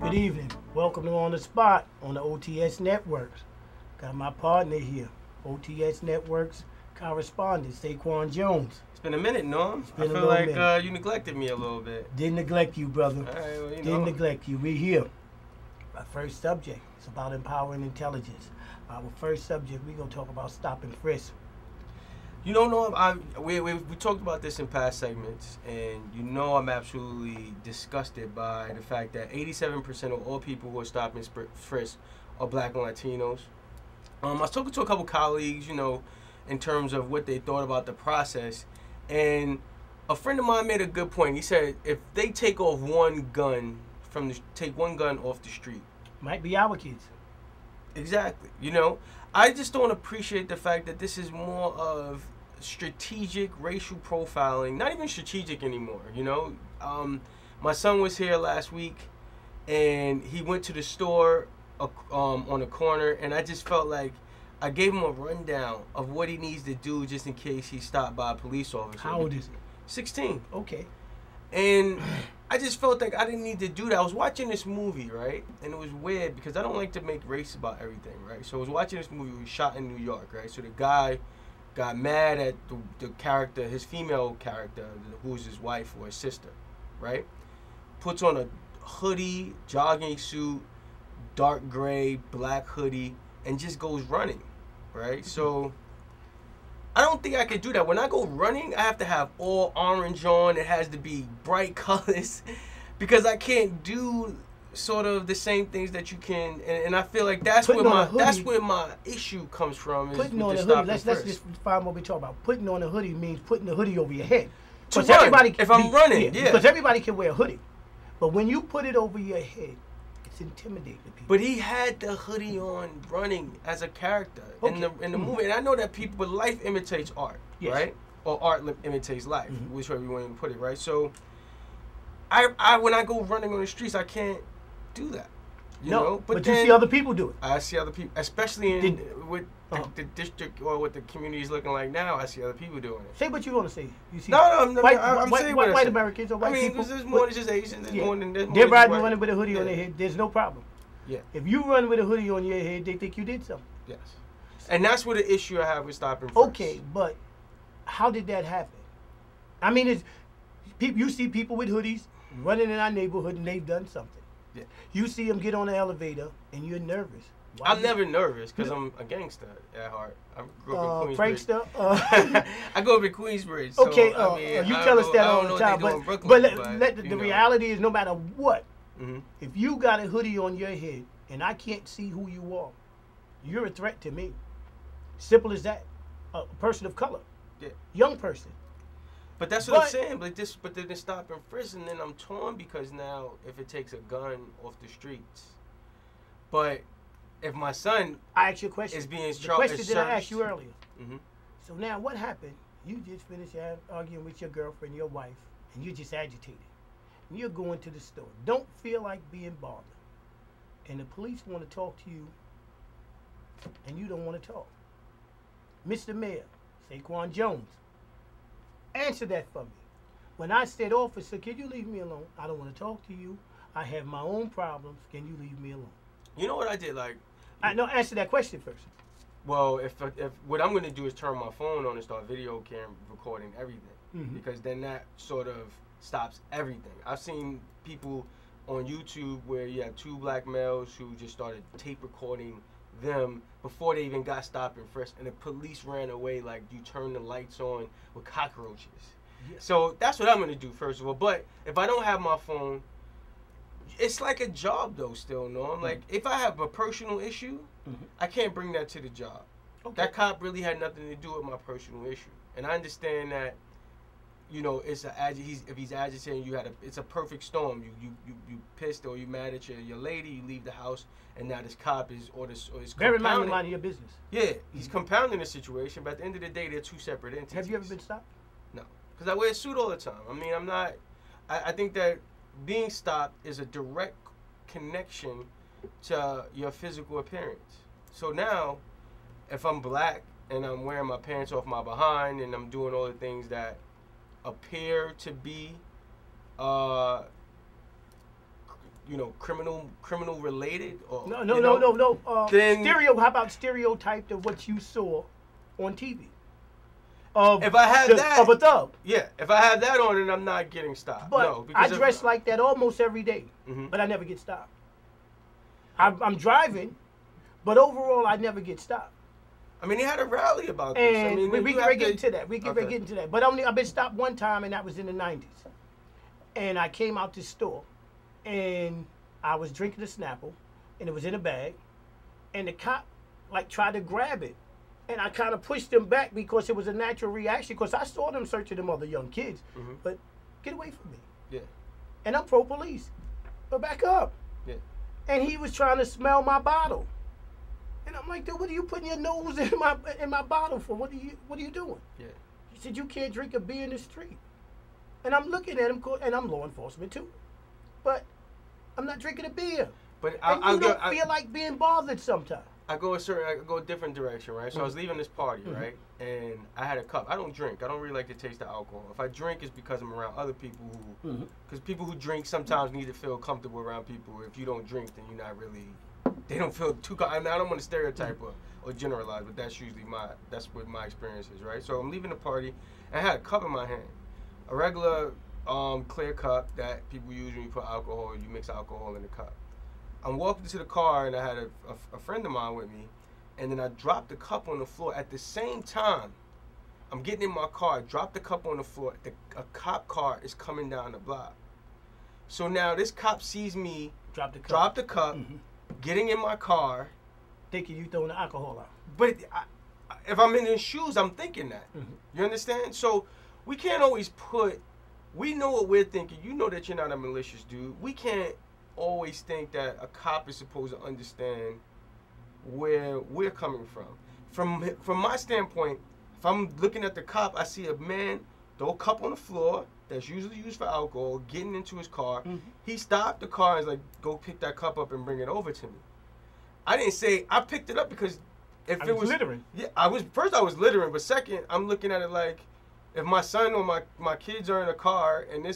Good evening. Welcome to On the Spot on the OTS Networks. Got my partner here, OTS Networks correspondent, Saquan Jones. It's been a minute, Norm. I been a feel little like minute. you neglected me a little bit. Didn't neglect you, brother. All right, well, Didn't neglect you. We're here. Our first subject is about empowering intelligence. Our first subject, we're going to talk about Stop and Frisk. You know, Norm, we talked about this in past segments, and you know I'm absolutely disgusted by the fact that 87% of all people who are stopping frisk are black and Latinos. I was talking to a couple colleagues, you know, in terms of what they thought about the process, and a friend of mine made a good point. He said if they take off one gun take one gun off the street, Might be our kids. exactly. You know, I just don't appreciate the fact that this is more of strategic racial profiling. Not even strategic anymore. You know, my son was here last week, and he went to the store on the corner, and I just felt like I gave him a rundown of what he needs to do just in case he stopped by a police officer. How old is he? 16. Okay. And I just felt like I didn't need to do that. I was watching this movie, right? And it was weird because I don't like to make race about everything, right? So I was watching this movie. It was shot in New York, right? So the guy got mad at the character, his female character, who's his wife or his sister, right? Puts on a hoodie, jogging suit, dark gray, black hoodie, and just goes running, right? So I don't think I could do that. When I go running, I have to have all orange on. It has to be bright colors because I can't do sort of the same things that you can. And I feel like that's where my issue comes from. Is Putting with on the a stop hoodie. and Let's frisk. just find what we talk about. Putting on a hoodie means putting the hoodie over your head. To 'Cause run, everybody if I'm running, yeah. Because everybody can wear a hoodie. But when you put it over your head, it's intimidating to people. But he had the hoodie on running as a character in the movie. And I know that people, but life imitates art, Yes. right? Or art imitates life, which way we want to put it, right? So I when I go running on the streets, I can't do that. You know? But then you see other people do it. I see other people, especially with the district or what the community is looking like now. I see other people doing it. Say what you want to say. You see No, I'm saying what I white said. Americans or white people. because there's more than just Asians. There's more than they're just riding white. running with a hoodie on Yeah. their head. There's no problem. Yeah. If you run with a hoodie on your head, they think you did something. Yes. And that's what the issue I have with stopping frisk. Okay, but how did that happen? I mean, it's people. You see people with hoodies running in our neighborhood, and they've done something. Yeah. You see them get on the elevator, and you're nervous. Why I'm never nervous because I'm a gangster at heart. I grew up in Queensbridge. prankster. I grew up in Queensbridge. So, Okay, I mean, you I tell don't us know- that I all don't the know time, what they do in but Brooklyn, the you know. reality is, no matter what, Mhm. if you got a hoodie on your head and I can't see who you are, you're a threat to me. Simple as that. A person of color, Yeah. young person. But that's what I'm But- saying. But then stop and frisk, and then I'm torn because now if it takes a gun off the streets, but if my son I asked you a question. is being The question that I asked searched- you earlier. Mhm. So now what happened? You just finished arguing with your girlfriend, your wife, and you're just agitated. And you're going to the store. Don't feel like being bothered. And the police want to talk to you, and you don't want to talk. Mr. Mayor, Saquan Jones, answer that for me. When I said, officer, can you leave me alone? I don't want to talk to you. I have my own problems. Can you leave me alone? You know what I did? Like, No, answer that question first. well, if what I'm gonna do is turn my phone on and start video cam recording everything, because then that sort of stops everything. I've seen people on YouTube where you have two black males who just started tape recording them before they even got stopped and frisked, and the police ran away like you turn the lights on with cockroaches. Yeah. So that's what I'm gonna do first of all. But if I don't have my phone, it's like a job though. Still, no. I'm like, if I have a personal issue, I can't bring that to the job. Okay. That cop really had nothing to do with my personal issue, and I understand that. You know, it's if he's agitating, it's a perfect storm. You pissed or you mad at your lady, you leave the house, and now this cop is Very mind your business. Yeah, he's compounding the situation, but at the end of the day, they're two separate entities. Have you ever been stopped? No, because I wear a suit all the time. I mean, I'm not. I think that being stopped is a direct connection to your physical appearance. So now, if I'm black and I'm wearing my pants off my behind and I'm doing all the things that appear to be criminal related or No. then How about stereotyped of what you saw on TV? If I have that of a thug. Yeah, if I have that on, then I'm not getting stopped. But no, I dress like that almost every day, but I never get stopped. I'm driving, but overall I never get stopped. I mean, he had a rally about and this. I mean, we can get into that. We can get into that. But I've been stopped one time, and that was in the 90s. And I came out this store, and I was drinking a Snapple, and it was in a bag, and the cop tried to grab it, and I kind of pushed him back because it was a natural reaction because I saw them searching them other young kids. But get away from me. Yeah. And I'm pro-police, but back up. Yeah. And he was trying to smell my bottle. And I'm like, dude, what are you putting your nose in my bottle for? What are you doing? Yeah. He said, you can't drink a beer in the street. And I'm looking at him, and I'm law enforcement too. But I'm not drinking a beer. But I don't feel like being bothered sometimes. I go a different direction, right? So I was leaving this party, right? And I had a cup. I don't drink. I don't really like the taste of alcohol. If I drink, it's because I'm around other people who, because people who drink sometimes need to feel comfortable around people. If you don't drink, then you're not really. They don't feel too. I mean, I don't want to stereotype or generalize, but that's usually that's what my experience is, right? So I'm leaving the party, and I had a cup in my hand, a regular clear cup that people use when you put alcohol. You mix alcohol in the cup. I'm walking to the car, and I had a friend of mine with me, and then I dropped the cup on the floor. At the same time, I'm getting in my car. I dropped the cup on the floor. A cop car is coming down the block. So now this cop sees me drop the cup. Getting in my car, thinking you throwing the alcohol out. But if I'm in his shoes, I'm thinking that. You understand? So we can't always we know what we're thinking. You know that you're not a malicious dude. We can't always think that a cop is supposed to understand where we're coming from. From my standpoint, if I'm looking at the cop, I see a man throw a cup on the floor that's usually used for alcohol, getting into his car. He stopped the car and was like, go pick that cup up and bring it over to me. I didn't say, I picked it up because if it was littering. Yeah, I was littering, but second, I'm looking at it like, if my son or my kids are in a car and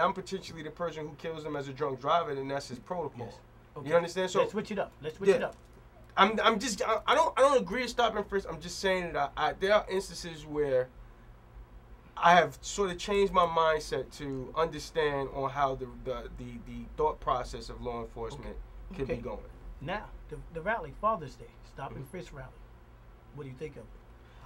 I'm potentially the person who kills them as a drunk driver, then that's his protocol. Yes. Okay. You understand? So let's switch it up. I don't agree with stopping frisk. I'm just saying that there are instances where I have sort of changed my mindset to understand on how the thought process of law enforcement could be going. Now, the rally, Father's Day, Stop and Frisk rally. What do you think of it?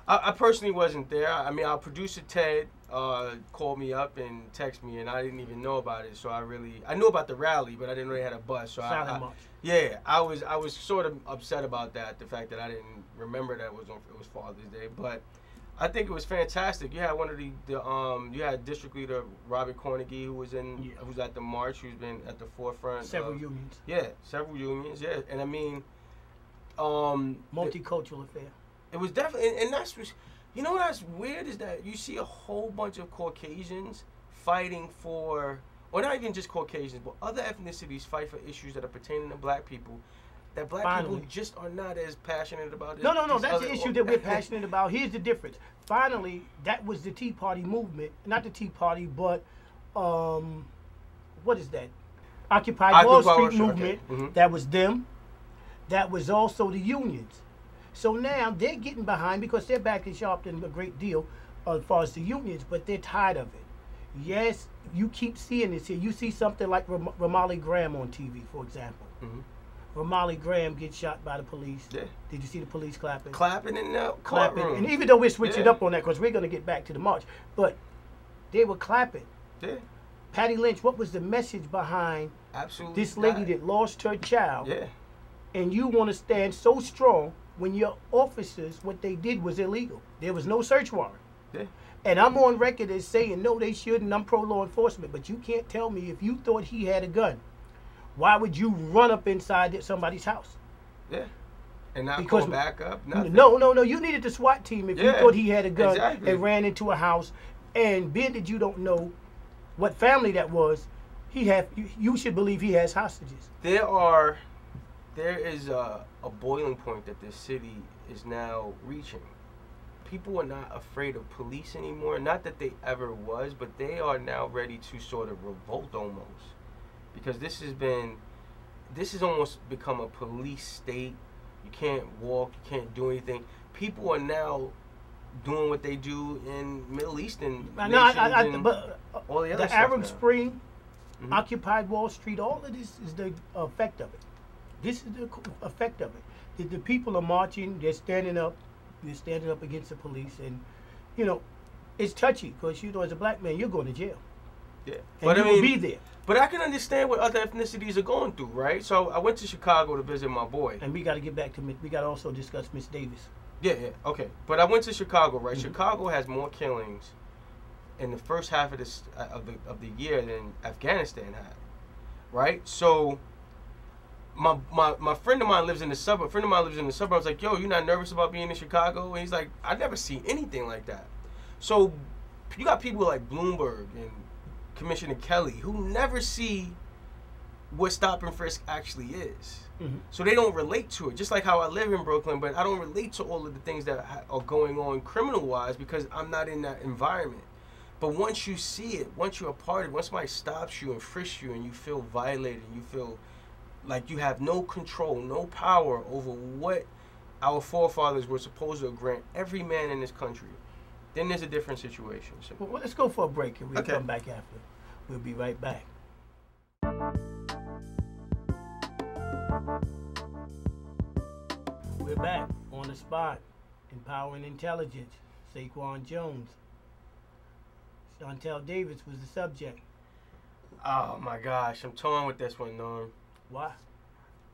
I personally wasn't there. I mean, our producer Ted called me up and texted me, and I didn't even know about it. So I knew about the rally, but I didn't know they had a bus. So I was sort of upset about that, the fact that I didn't remember that it was Father's Day, but. I think it was fantastic. You had one of you had District Leader Robert Cornegie, who was who's at the march, who's been at the forefront. Several unions. Yeah, several unions. Yeah, and I mean, multicultural affair. It was definitely, and that's what's weird is that you see a whole bunch of Caucasians fighting for, or not even just Caucasians, but other ethnicities fight for issues that are pertaining to black people. That black people just are not as passionate about it. No. That's the issue that we're passionate about. Here's the difference. Finally, that was the Tea Party movement. Not the Tea Party, but what is that? Occupy Wall Street movement. Okay. That was them. That was also the unions. So now they're getting behind because they're backing Sharpton a great deal as far as the unions, but they're tired of it. Yes, you keep seeing this here. You see something like Ramali Graham on TV, for example. Ramali Graham gets shot by the police. Yeah. Did you see the police clapping? Clapping in the clapping. courtroom. And even though we're switching up on that because we're going to get back to the march, but they were clapping. Yeah. Patty Lynch, what was the message behind this lady that lost her child? Yeah. And you want to stand so strong when your officers, what they did was illegal. There was no search warrant. Yeah. And I'm on record as saying, no, they shouldn't. I'm pro-law enforcement. But you can't tell me if you thought he had a gun, why would you run up inside somebody's house? Yeah. And not go back up? Nothing. No. You needed the SWAT team if you thought he had a gun and ran into a house. And being that you don't know what family that was, you should believe he has hostages. There is a boiling point that this city is now reaching. People are not afraid of police anymore. Not that they ever was, but they are now ready to sort of revolt almost. Because this has been, this has almost become a police state. You can't walk, you can't do anything. People are now doing what they do in Middle Eastern nations but all the other the stuff Arab now. Spring, Occupied Wall Street, all of this is the effect of it. This is the effect of it. The people are marching, they're standing up against the police, and you know, it's touchy because you know, as a black man, you're going to jail. Yeah, And but you I mean, will be there. But I can understand what other ethnicities are going through, right? So I went to Chicago to visit my boy. And we got to get back to we got to also discuss Miss Davis. Yeah, okay. But I went to Chicago, right? Chicago has more killings in the first half of this of the year than Afghanistan had, right? So my friend of mine lives in the suburb. A friend of mine lives in the suburbs. Like, yo, you not nervous about being in Chicago? And he's like, I never see anything like that. So you got people like Bloomberg and Commissioner Kelly who never see what Stop and Frisk actually is. So they don't relate to it. Just like how I live in Brooklyn, but I don't relate to all of the things that are going on criminal-wise because I'm not in that environment. But once you see it, once you're a part of it, once somebody stops you and frisks you and you feel violated, you feel like you have no control, no power over what our forefathers were supposed to grant every man in this country, then there's a different situation. So, well, let's go for a break and we'll come back after. We'll be right back. We're back on the spot. Empowering Intelligence. Saquan Jones. Shantel Davis was the subject. oh my gosh, I'm torn with this one, Norm. Why?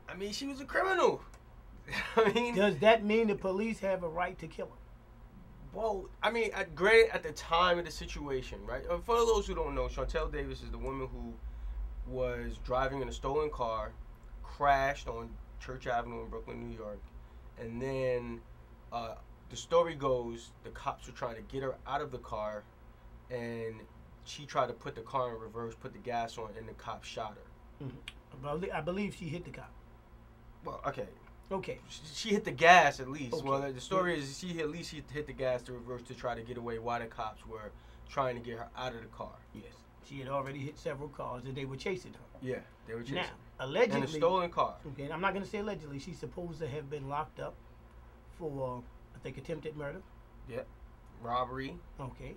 I mean, she was a criminal. I mean, does that mean the police have a right to kill her? Well, I mean, granted, at the time of the situation, right? For those who don't know, Shantel Davis is the woman who was driving in a stolen car, crashed on Church Avenue in Brooklyn, New York, and then the story goes the cops were trying to get her out of the car, and she tried to put the car in reverse, put the gas on, and the cop shot her. I believe she hit the cop. Well, okay. Okay. She hit the gas at least. Okay. Well, the story is she hit the gas to reverse to try to get away while the cops were trying to get her out of the car. Yes. She had already hit several cars and they were chasing her. Yeah, they were chasing her. Now, allegedly. In a stolen car. Okay, I'm not going to say allegedly. She's supposed to have been locked up for, I think, attempted murder. Yeah. Robbery. Okay.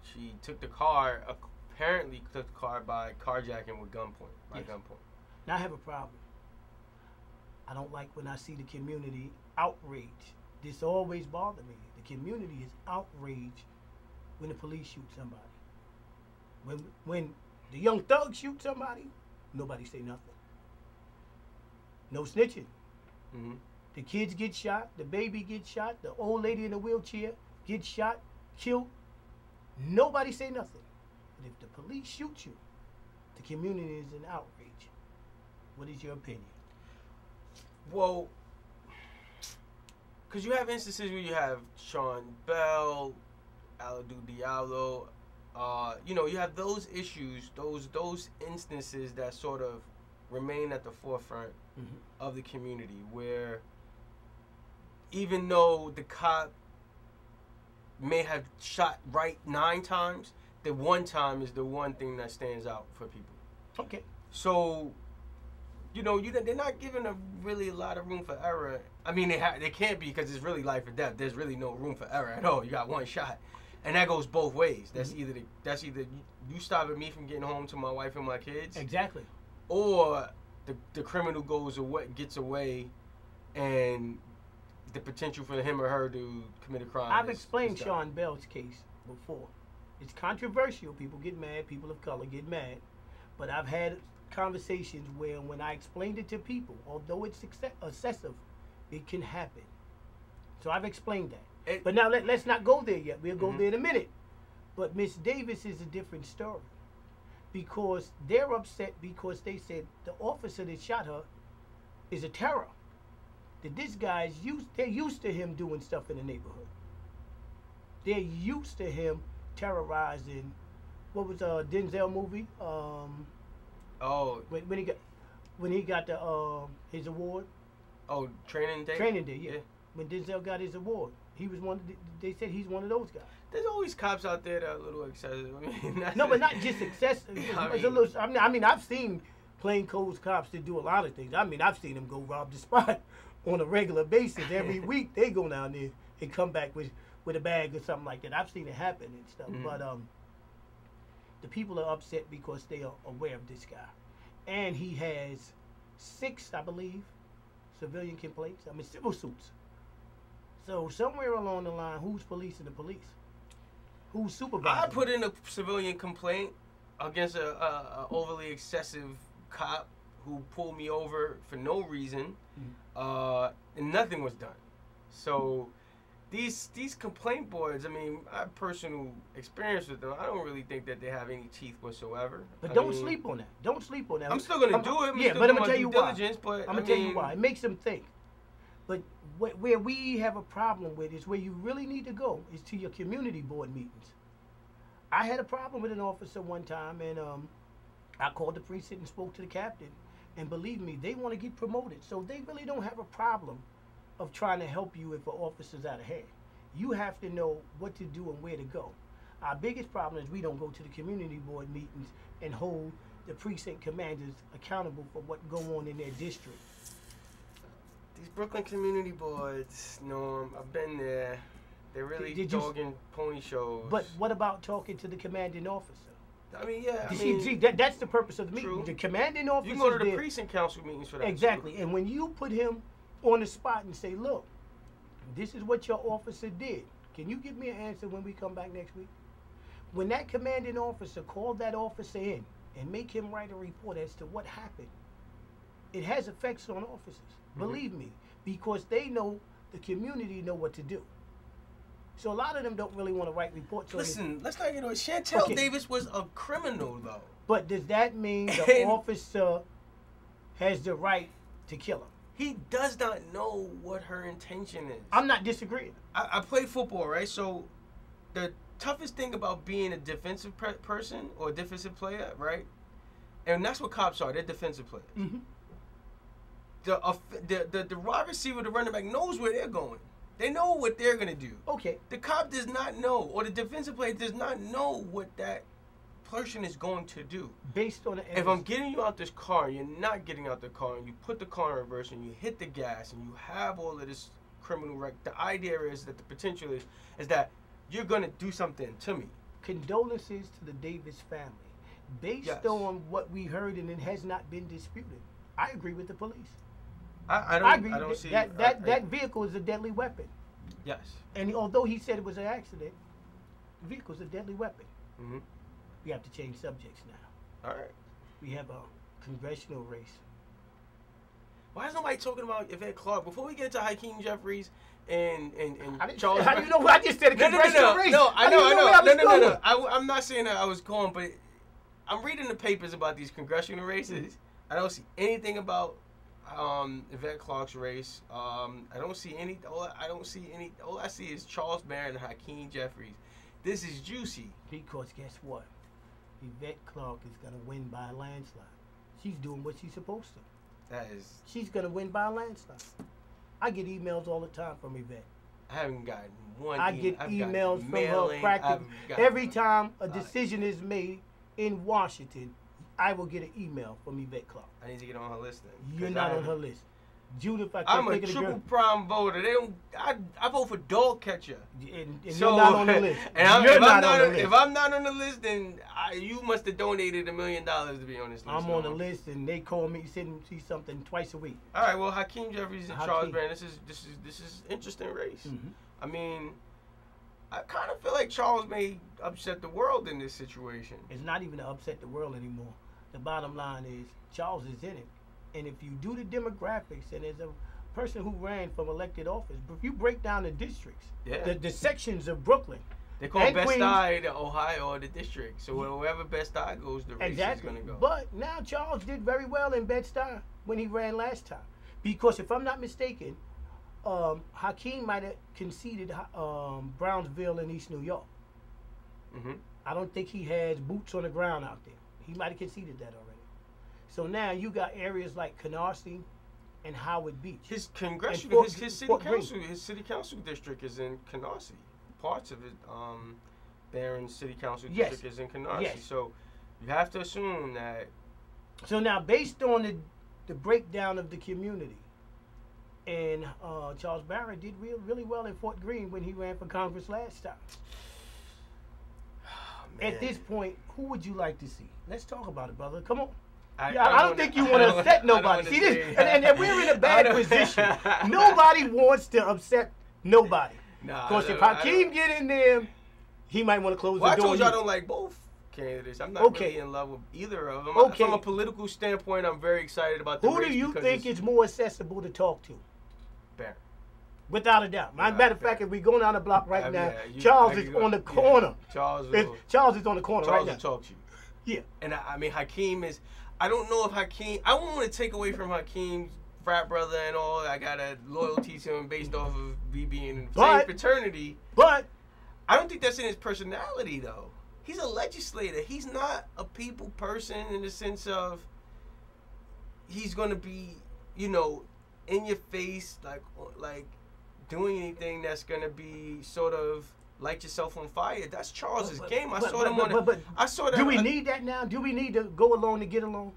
She took the car, apparently took the car by carjacking with gunpoint. By gunpoint. Now, I have a problem. I don't like when I see the community outraged. This always bothered me. The community is outraged when the police shoot somebody. When the young thugs shoot somebody, nobody say nothing. No snitching. Mm-hmm. The kids get shot, the baby gets shot, the old lady in the wheelchair gets shot, killed. Nobody say nothing. But if the police shoot you, the community is in outrage. What is your opinion? Well, because you have instances where you have Sean Bell, Aladou Diallo, you have those issues, those instances that sort of remain at the forefront of the community where even though the cop may have shot right 9 times, the one time is the one thing that stands out for people. Okay. So, they're not giving really a lot of room for error. I mean, they can't be because it's really life or death. There's really no room for error at all. You got one shot, and that goes both ways. That's either you stopping me from getting home to my wife and my kids, exactly, or the criminal gets away, and the potential for him or her to commit a crime. I've explained Sean Bell's case before. It's controversial. People get mad. People of color get mad, but I've had conversations where when I explained it to people, although it's excessive, it can happen. So I've explained that. But now let's not go there yet. We'll go there in a minute. But Miss Davis is a different story. Because they're upset because they said the officer that shot her is a terror. That this guy's they're used to him doing stuff in the neighborhood. They're used to him terrorizing. What was Denzel movie? When he got his award. Oh, Training Day. Training Day, yeah. When Denzel got his award, he was one. They said he's one of those guys. There's always cops out there that are a little excessive. I mean, no, but not just excessive. I've seen plainclothes cops that do a lot of things. I mean, I've seen them go rob the spot on a regular basis. Every week they go down there and come back with a bag or something like that. I've seen it happen and stuff. Mm-hmm. But the people are upset because they are aware of this guy. And he has 6, I believe, civilian complaints. I mean, civil suits. So somewhere along the line, who's policing the police? Who's supervising? I put in a civilian complaint against a overly excessive cop who pulled me over for no reason, and nothing was done. So these complaint boards, I mean, I have personal experience with them. I don't really think that they have any teeth whatsoever. But don't sleep on that. Don't sleep on that. I'm still gonna do it. Yeah, but I'm gonna tell you why. But I'm gonna tell you why. It makes them think. But where we have a problem with is where you really need to go is to your community board meetings. I had a problem with an officer one time, and I called the precinct and spoke to the captain. And believe me, they want to get promoted. So they really don't have a problem of trying to help you if an officer's out of hand. You have to know what to do and where to go. Our biggest problem is we don't go to the community board meetings and hold the precinct commanders accountable for what go on in their district. These Brooklyn community boards, Norm, I've been there. They're really dog and pony shows. But what about talking to the commanding officer? I mean, yeah. That's the purpose of the meeting. True. The commanding officer. You can go to the precinct council meetings for that. Exactly. Too. And when you put him on the spot and say, look, this is what your officer did. Can you give me an answer when we come back next week? When that commanding officer called that officer in and make him write a report as to what happened, it has effects on officers. Mm-hmm. Believe me, because they know, the community know what to do. So a lot of them don't really want to write reports. Listen, let's not get on. Shantel Davis was a criminal, though. But does that mean the officer has the right to kill him? He does not know what her intention is. I'm not disagreeing. I play football, right? So the toughest thing about being a defensive person or a defensive player, right? And that's what cops are. They're defensive players. Mm-hmm. The wide receiver, the running back, knows where they're going. They know what they're going to do. Okay. The cop does not know, or the defensive player does not know what that person is going to do. Based on the if I'm getting you out this car and you're not getting out the car and you put the car in reverse and you hit the gas and you have all of this criminal record, the idea is that the potential is that you're going to do something to me. Condolences to the Davis family. Based on what we heard, and it has not been disputed, I agree with the police. I don't see that vehicle is a deadly weapon. Yes. And although he said it was an accident, the vehicle is a deadly weapon. Mm-hmm. We have to change subjects now. All right. We have a congressional race. Why is nobody talking about Yvette Clarke? Before we get into Hakeem Jefferies and Charles, how do you know? I just said a congressional race. No, I know. No. I'm not saying that I was going, but I'm reading the papers about these congressional races. Mm-hmm. I don't see anything about Yvette Clarke's race. I don't see any. All I see is Charles Barron and Hakeem Jefferies. This is juicy. Because guess what? Yvette Clarke is gonna win by a landslide. She's doing what she's supposed to. She's gonna win by a landslide. I get emails all the time from Yvette. I haven't gotten one. I get emails from her practically every time a decision is made in Washington. I will get an email from Yvette Clarke. I need to get on her list then. You're not on her list. Judith, I'm a triple prime voter. I vote for dog catcher. And so, you're not on the list. And if I'm not on the list, then you must have donated $1 million to be on this list. I'm on the list, and they call me, send me something twice a week. All right. Well, Hakeem Jefferies and Charles Barron. This is interesting race. Mm-hmm. I mean, I kind of feel like Charles may upset the world in this situation. It's not even to upset the world anymore. The bottom line is Charles is in it. And if you do the demographics, and as a person who ran from elected office, if you break down the districts, the sections of Brooklyn. They call Bed-Stuy the Ohio or the district. So wherever Bed-Stuy goes, the race is going to go. But now Charles did very well in Bed-Stuy when he ran last time. Because if I'm not mistaken, Hakeem might have conceded Brownsville in East New York. Mm-hmm. I don't think he has boots on the ground out there. He might have conceded that already. So now you got areas like Canarsie and Howard Beach. His congressional, his city council district is in Canarsie. Parts of it, Barron's city council district is in Canarsie. Yes. So you have to assume that So now, based on the breakdown of the community, and Charles Barron did really well in Fort Greene when he ran for Congress last time. Oh, at this point, who would you like to see? Let's talk about it, brother. Come on. I don't think you want to upset nobody. See this, and we're in a bad position. Nobody wants to upset nobody. Because if Hakeem get in there, he might want to close the door. I told you I don't like both candidates. I'm not really in love with either of them. From a political standpoint, I'm very excited about the race. Who do you think is more accessible to talk to? Barron. Without a doubt. Matter of fact, if we go down the block right now, Charles is on the corner. Charles is on the corner right now. Charles will talk to you. Yeah. And I mean, Hakeem is... I don't know if Hakeem... I don't want to take away from Hakeem's frat brother and all. I got a loyalty to him based off of me being in the same fraternity. But... I don't think that's in his personality, though. He's a legislator. He's not a people person in the sense of... He's going to be, you know, in your face, like doing anything that's going to be sort of... light yourself on fire. That's Charles's game. I saw them on it. I saw that. Do we need that now? Do we need to go along to get along?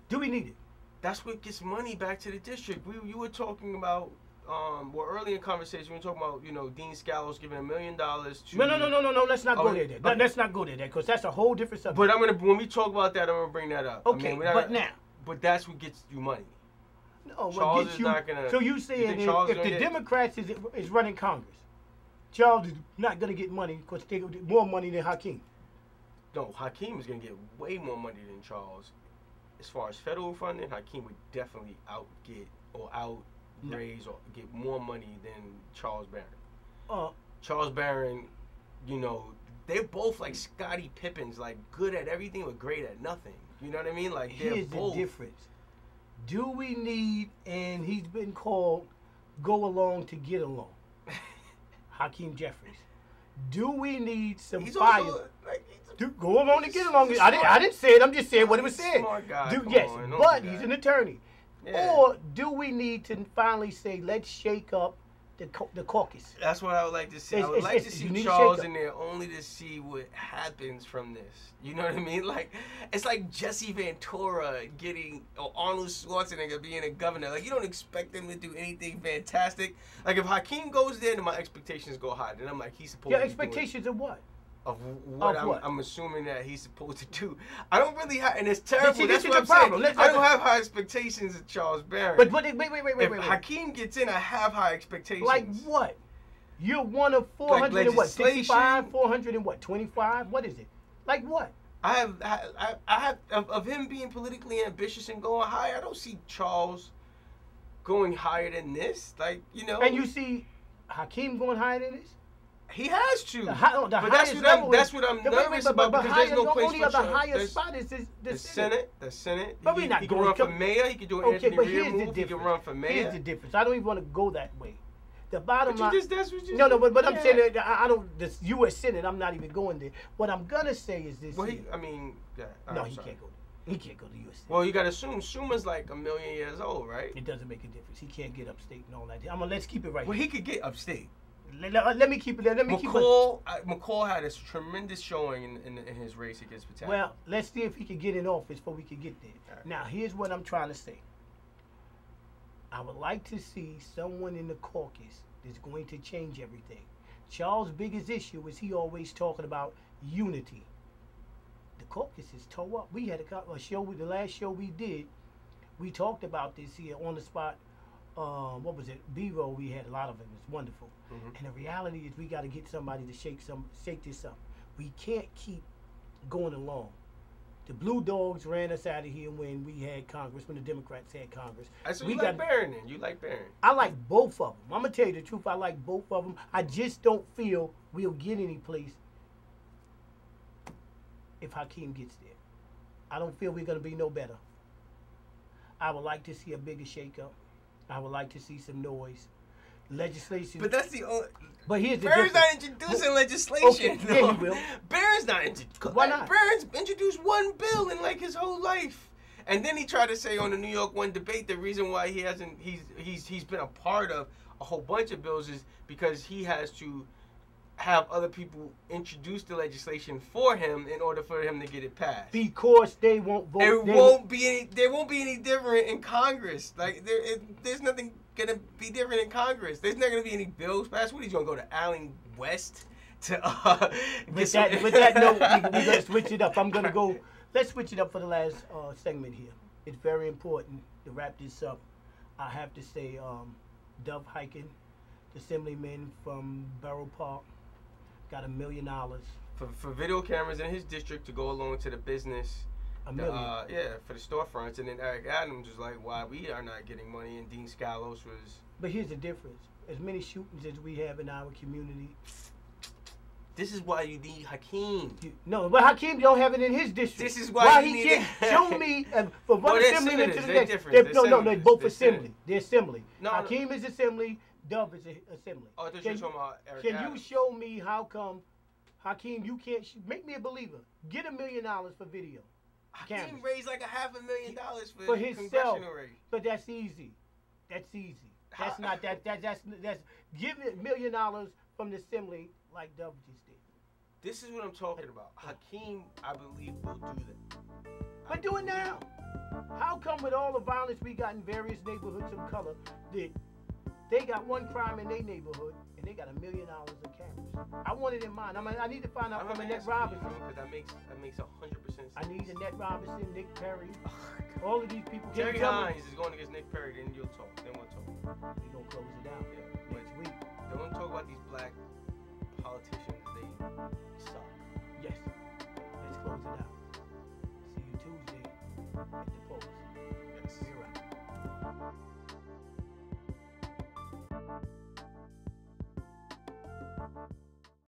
Do we need it? That's what gets money back to the district. You were talking about, well, early in conversation, we were talking about, you know, Dean Scallo's giving $1 million to... No. Let's not go there. Let's not go there, because that's a whole different subject. But when we talk about that, I'm going to bring that up. Okay, but now. But that's what gets you money. No, Charles is not going to... So you saying if the Democrats is running Congress, Charles is not going to get money because they get more money than Hakeem. No, Hakeem is going to get way more money than Charles. As far as federal funding, Hakeem would definitely outraise or get more money than Charles Barron. Charles Barron, you know, they're both like Scottie Pippins, like good at everything but great at nothing. You know what I mean? Like here's the difference. Do we need, and he's been called, go along to get along? Hakeem Jefferies. Do we need some fire? Go along to get along. I didn't say it. I'm just saying what it was said. Smart guy. But he's an attorney. Yeah. Or do we need to finally say, let's shake up the caucus? That's what I would like to see. I would like to see Charles in there only to see what happens from this. You know what I mean? Like, it's like Jesse Ventura getting Arnold Schwarzenegger being a governor. Like, you don't expect him to do anything fantastic. Like, if Hakeem goes there, then my expectations go high. Then I'm like, he's supposed to do expectations of what? Of what I'm assuming that he's supposed to do. I don't really have, and it's terrible. See, that's what I'm saying. I don't have high expectations of Charles Barron. But wait. If Hakeem gets in, I have high expectations. Like what? You're one of 400 and what? 65, 400 and what? 25? What is it? Like what? I have of him being politically ambitious and going higher. I don't see Charles going higher than this. Like, you know. And you see Hakeem going higher than this? He has to. But that's what I'm nervous about because there's no place for the highest spot is the Senate. The Senate. But we're not he can run for mayor. He can do an Anthony Rear move. He can run for mayor. Here's the difference. I don't even want to go that way. The bottom line. No, but I'm saying that I don't. The U.S. Senate. I'm not even going there. What I'm gonna say is this. Well, he can't go. He can't go to U.S. Senate. Well, you got to assume Schumer's like 1 million years old, right? It doesn't make a difference. He can't get upstate and all that. Let's keep it right. Well, he could get upstate. Let me keep it there. McCall had a tremendous showing in his race against Pataki. Well, let's see if he can get in office before we can get there. Right. Now, here's what I'm trying to say. I would like to see someone in the caucus that's going to change everything. Charles' biggest issue is he always talking about unity. The caucus is tore up. We had a show, the last show we did, we talked about this here on the spot. What was it? B-roll. We had a lot of it. It was wonderful. Mm-hmm. And the reality is, we got to get somebody to shake this up. We can't keep going along. The Blue Dogs ran us out of here when we had Congress, when the Democrats had Congress. So you like Barron then? You like Barron? I like both of them. I'm gonna tell you the truth. I like both of them. I just don't feel we'll get any place if Hakeem gets there. I don't feel we're gonna be no better. I would like to see a bigger shakeup. I would like to see some noise. Legislation. But that's the only. But here's the Barron's not introducing legislation. Okay, no. Yeah, he will. Barron's not introducing. Why not? Barron's introduced one bill in like his whole life, and then he tried to say on the New York One debate the reason why he's been a part of a whole bunch of bills is because he has to have other people introduce the legislation for him in order for him to get it passed. Because they won't vote. There won't be any different in Congress. Like there's nothing gonna be different in Congress. There's not gonna be any bills passed. What are you gonna go to Allen West to? With that note, we're gonna switch it up. Let's switch it up for the last segment here. It's very important to wrap this up. I have to say, Dove Hiking, the assemblyman from Borough Park, got $1 million. For video cameras in his district to go along to the business. $1 million. For the storefronts. And then Eric Adams was like, why we are not getting money, and Dean Scalos was... But here's the difference. As many shootings as we have in our community... This is why you need Hakeem. No, but Hakeem don't have it in his district. This is why he can't show me from one assembly to the next. They're both assembly. They're assembly. Hakeem is assembly. Dove is assembly. Oh, I thought you were talking about Eric Can Adams. you show me how come, Hakeem, you can't make me a believer? Get $1 million for video. Hakeem raised like $500,000 for his congressional race. But that's easy. That's easy. That's not that. That's give it $1 million from the assembly like Dove just did. This is what I'm talking about. Hakeem, I believe, will do that. But do it now. How come with all the violence we got in various neighborhoods of color, that they got one crime in their neighborhood and they got $1 million of cameras? I want it in mine. I need to find out from Annette Robinson. Because that makes 100% sense. I need Annette Robinson, Nick Perry, all of these people. Jerry Hines is going against Nick Perry. Then you'll talk. Then we'll talk. We're gonna close it out next week. Don't talk about these black politicians